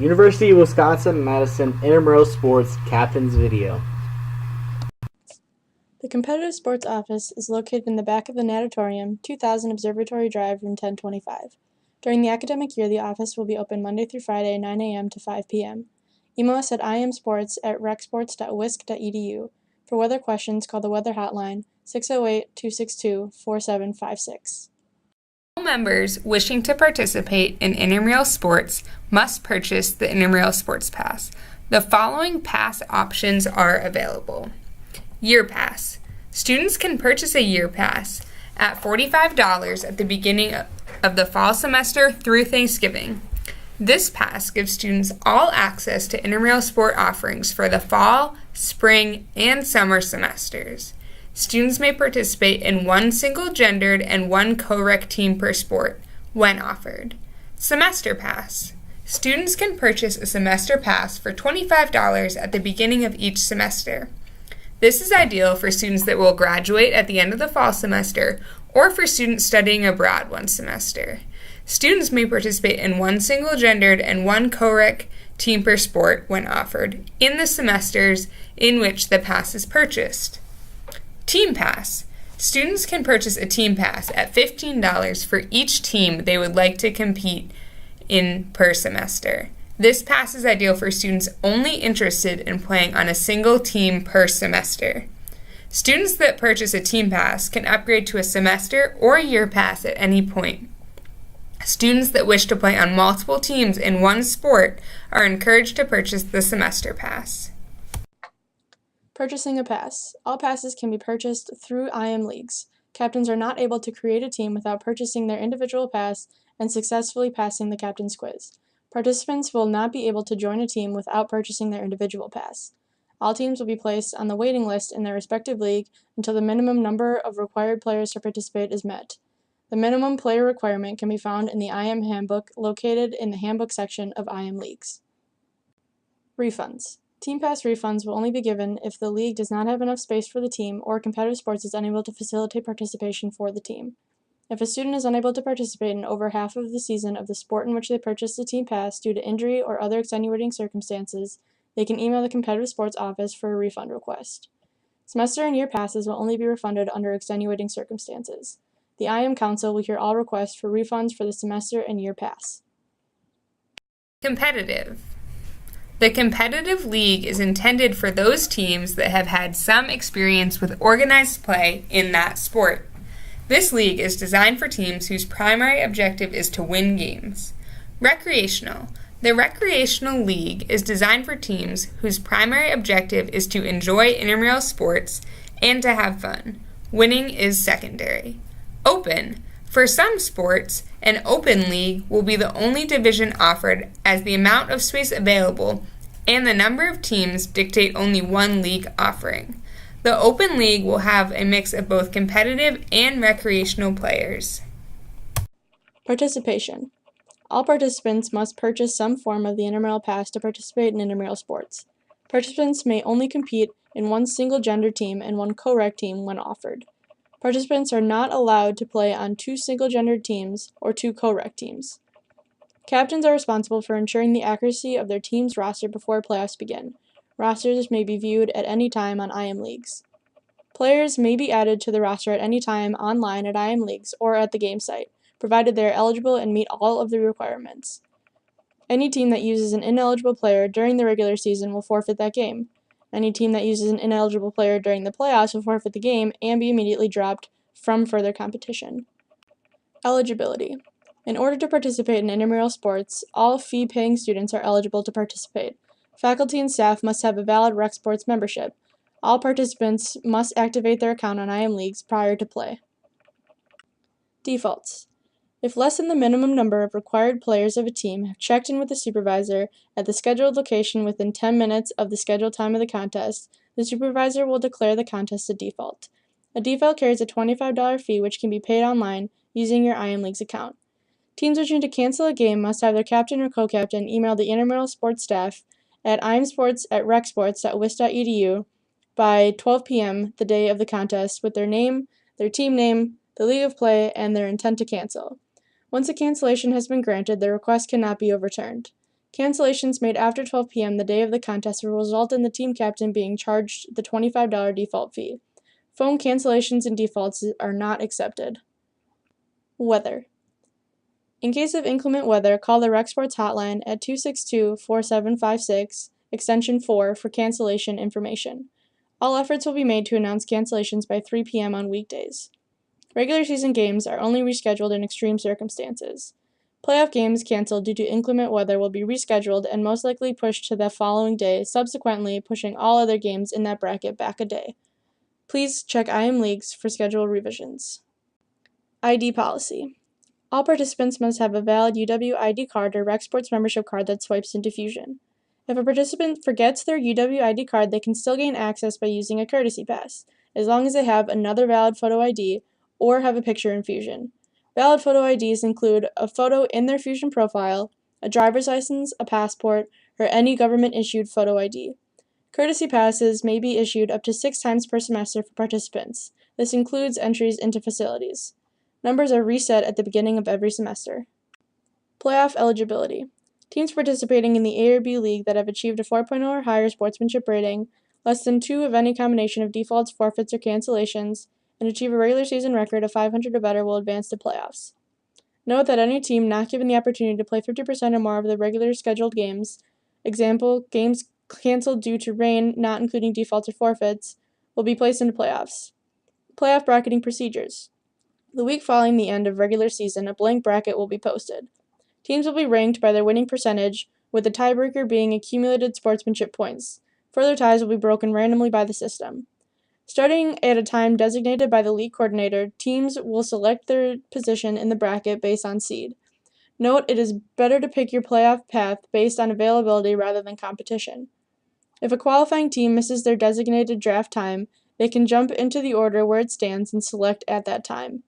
University of Wisconsin-Madison Intramural Sports Captain's Video. The Competitive Sports Office is located in the back of the Natatorium, 2000 Observatory Drive, room 1025. During the academic year, the office will be open Monday through Friday, 9 a.m. to 5 p.m. Email us at imsports@recsports.wisc.edu. For weather questions, call the weather hotline, 608-262-4756. All members wishing to participate in intramural sports must purchase the Intramural Sports Pass. The following pass options are available. Year Pass. Students can purchase a year pass at $45 at the beginning of the fall semester through Thanksgiving. This pass gives students all access to intramural sport offerings for the fall, spring, and summer semesters. Students may participate in one single-gendered and one co-rec team per sport when offered. Semester Pass. Students can purchase a semester pass for $25 at the beginning of each semester. This is ideal for students that will graduate at the end of the fall semester or for students studying abroad one semester. Students may participate in one single-gendered and one co-rec team per sport when offered in the semesters in which the pass is purchased. Team Pass. Students can purchase a team pass at $15 for each team they would like to compete in per semester. This pass is ideal for students only interested in playing on a single team per semester. Students that purchase a team pass can upgrade to a semester or year pass at any point. Students that wish to play on multiple teams in one sport are encouraged to purchase the semester pass. Purchasing a pass. All passes can be purchased through IM Leagues. Captains are not able to create a team without purchasing their individual pass and successfully passing the captain's quiz. Participants will not be able to join a team without purchasing their individual pass. All teams will be placed on the waiting list in their respective league until the minimum number of required players to participate is met. The minimum player requirement can be found in the IM Handbook located in the Handbook section of IM Leagues. Refunds. Team Pass refunds will only be given if the league does not have enough space for the team or competitive sports is unable to facilitate participation for the team. If a student is unable to participate in over half of the season of the sport in which they purchased the team pass due to injury or other extenuating circumstances, they can email the Competitive Sports Office for a refund request. Semester and year passes will only be refunded under extenuating circumstances. The IM Council will hear all requests for refunds for the semester and year pass. Competitive. The competitive league is intended for those teams that have had some experience with organized play in that sport. This league is designed for teams whose primary objective is to win games. Recreational. The recreational league is designed for teams whose primary objective is to enjoy intramural sports and to have fun. Winning is secondary. Open. For some sports, an open league will be the only division offered as the amount of space available and the number of teams dictate only one league offering. The Open League will have a mix of both competitive and recreational players. Participation. All participants must purchase some form of the intramural pass to participate in intramural sports. Participants may only compete in one single-gender team and one co-rec team when offered. Participants are not allowed to play on two single-gendered teams or two co-rec teams. Captains are responsible for ensuring the accuracy of their team's roster before playoffs begin. Rosters may be viewed at any time on IM Leagues. Players may be added to the roster at any time online at IM Leagues or at the game site, provided they are eligible and meet all of the requirements. Any team that uses an ineligible player during the regular season will forfeit that game. Any team that uses an ineligible player during the playoffs will forfeit the game and be immediately dropped from further competition. Eligibility. In order to participate in intramural sports, all fee-paying students are eligible to participate. Faculty and staff must have a valid rec sports membership. All participants must activate their account on IM Leagues prior to play. Defaults. If less than the minimum number of required players of a team have checked in with the supervisor at the scheduled location within 10 minutes of the scheduled time of the contest, the supervisor will declare the contest a default. A default carries a $25 fee which can be paid online using your IM Leagues account. Teams wishing to cancel a game must have their captain or co-captain email the intramural sports staff at imsports@recsports.wisc.edu by 12 p.m. the day of the contest with their name, their team name, the league of play, and their intent to cancel. Once a cancellation has been granted, the request cannot be overturned. Cancellations made after 12 p.m. the day of the contest will result in the team captain being charged the $25 default fee. Phone cancellations and defaults are not accepted. Weather. In case of inclement weather, call the Rec Sports hotline at 262-4756, extension 4 for cancellation information. All efforts will be made to announce cancellations by 3 p.m. on weekdays. Regular season games are only rescheduled in extreme circumstances. Playoff games canceled due to inclement weather will be rescheduled and most likely pushed to the following day, subsequently pushing all other games in that bracket back a day. Please check IM Leagues for schedule revisions. ID policy. All participants must have a valid UW ID card or Rec Sports membership card that swipes into Fusion. If a participant forgets their UW ID card, they can still gain access by using a courtesy pass, as long as they have another valid photo ID or have a picture in Fusion. Valid photo IDs include a photo in their Fusion profile, a driver's license, a passport, or any government-issued photo ID. Courtesy passes may be issued up to 6 times per semester for participants. This includes entries into facilities. Numbers are reset at the beginning of every semester. Playoff eligibility. Teams participating in the A or B league that have achieved a 4.0 or higher sportsmanship rating, less than 2 of any combination of defaults, forfeits, or cancellations, and achieve a regular season record of 500 or better will advance to playoffs. Note that any team not given the opportunity to play 50% or more of the regular scheduled games, example, games canceled due to rain, not including defaults or forfeits, will be placed into playoffs. Playoff bracketing procedures. The week following the end of regular season, a blank bracket will be posted. Teams will be ranked by their winning percentage, with the tiebreaker being accumulated sportsmanship points. Further ties will be broken randomly by the system. Starting at a time designated by the league coordinator, teams will select their position in the bracket based on seed. Note, it is better to pick your playoff path based on availability rather than competition. If a qualifying team misses their designated draft time, they can jump into the order where it stands and select at that time.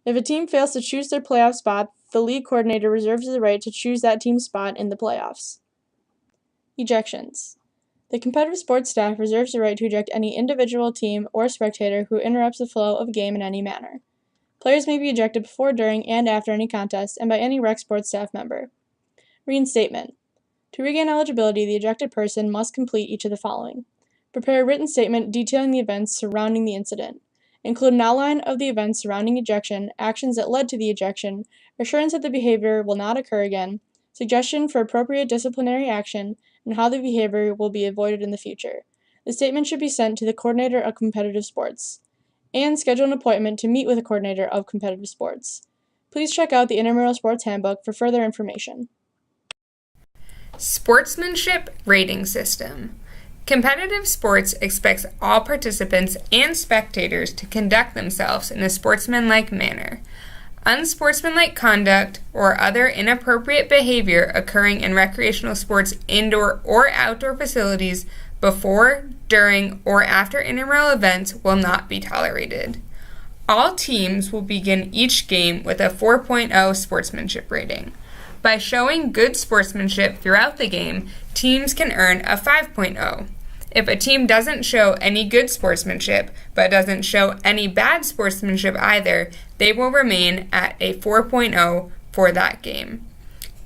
If a team fails to choose their playoff spot, the league coordinator reserves the right to choose that team's spot in the playoffs. Ejections. The competitive sports staff reserves the right to eject any individual, team, or spectator who interrupts the flow of a game in any manner. Players may be ejected before, during, and after any contest, and by any Rec Sports staff member. Reinstatement. To regain eligibility, the ejected person must complete each of the following. Prepare a written statement detailing the events surrounding the incident. Include an outline of the events surrounding ejection, actions that led to the ejection, assurance that the behavior will not occur again, suggestion for appropriate disciplinary action, and how the behavior will be avoided in the future. The statement should be sent to the coordinator of competitive sports, and schedule an appointment to meet with the coordinator of competitive sports. Please check out the Intramural Sports Handbook for further information. Sportsmanship rating system. Competitive sports expects all participants and spectators to conduct themselves in a sportsmanlike manner. Unsportsmanlike conduct or other inappropriate behavior occurring in recreational sports indoor or outdoor facilities before, during, or after intramural events will not be tolerated. All teams will begin each game with a 4.0 sportsmanship rating. By showing good sportsmanship throughout the game, teams can earn a 5.0. If a team doesn't show any good sportsmanship, but doesn't show any bad sportsmanship either, they will remain at a 4.0 for that game.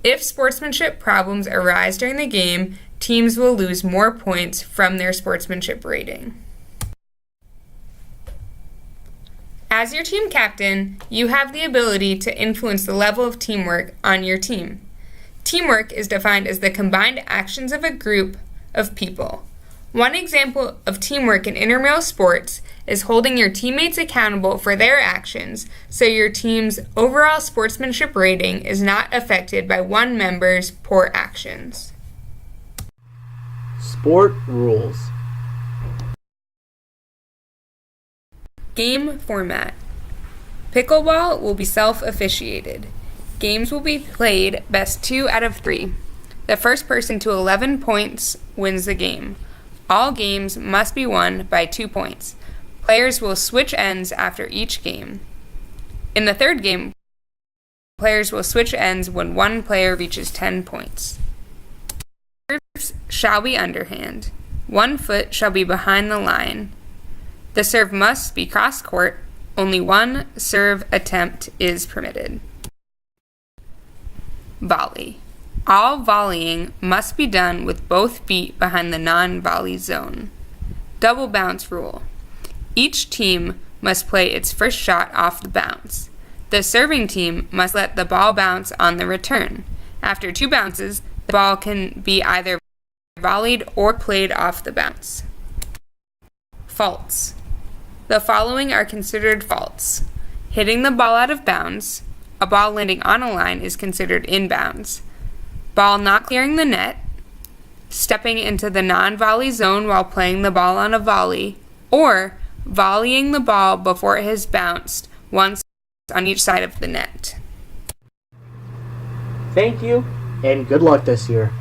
If sportsmanship problems arise during the game, teams will lose more points from their sportsmanship rating. As your team captain, you have the ability to influence the level of teamwork on your team. Teamwork is defined as the combined actions of a group of people. One example of teamwork in intramural sports is holding your teammates accountable for their actions so your team's overall sportsmanship rating is not affected by one member's poor actions. Sport rules. Game format. Pickleball will be self-officiated. Games will be played best 2 out of 3. The first person to 11 points wins the game. All games must be won by 2 points. Players will switch ends after each game. In the third game, players will switch ends when one player reaches 10 points. Serves shall be underhand. 1 foot shall be behind the line. The serve must be cross-court. Only 1 serve attempt is permitted. Volley. All volleying must be done with both feet behind the non-volley zone. Double bounce rule. Each team must play its first shot off the bounce. The serving team must let the ball bounce on the return. After 2 bounces, the ball can be either volleyed or played off the bounce. Faults. The following are considered faults. Hitting the ball out of bounds. A ball landing on a line is considered inbounds. Ball not clearing the net. Stepping into the non-volley zone while playing the ball on a volley. Or volleying the ball before it has bounced once on each side of the net. Thank you, and good luck this year.